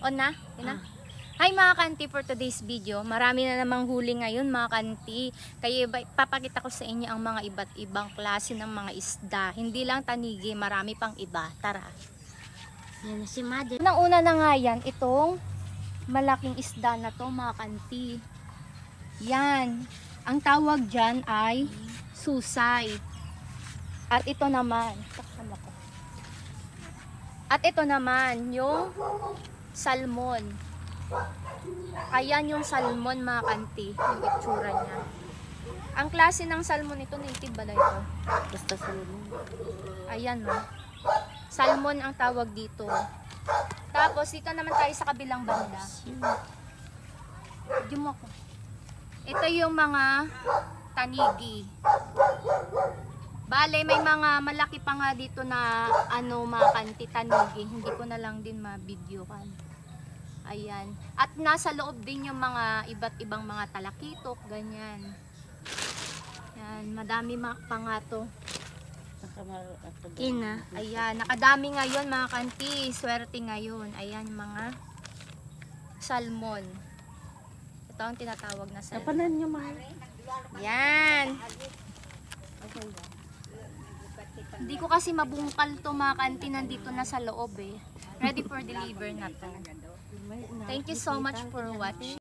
On na? Yun na? Hi mga kanti, for today's video, marami na namang huli ngayon mga kanti. Kaya papakita ko sa inyo ang mga iba't ibang klase ng mga isda. Hindi lang tanigi, marami pang iba. Tara. Yan na si Mother. Una na nga yan, itong malaking isda na to mga kanti. Yan. Ang tawag dyan ay susay. At ito naman, yung salmon. Ayan yung salmon mga kanti, yung itsura niya. Ang klase ng salmon ito, native ba na ito? Basta salmon. Ayan no. Salmon ang tawag dito. Tapos dito naman tayo sa kabilang banda. Diyan mo ako. Ito yung mga tanigi. Bale, may mga malaki pa nga dito na mga kanti tanigi. Hindi ko na lang din ma-video kan. Ayan. At nasa loob din yung mga iba't ibang mga talakitok, ganyan. Yan, madami pa nga to. Ina. Ayan, nakadami ngayon mga kanti. Swerte ngayon. Ayan, mga salmon. Ito ang tinatawag na salmon. Kapanan nyo, mahal. Yan. Hindi ko kasi mabungkal to mga kanti, nandito na sa loob eh. Ready for deliver na to. Thank you so much for watching.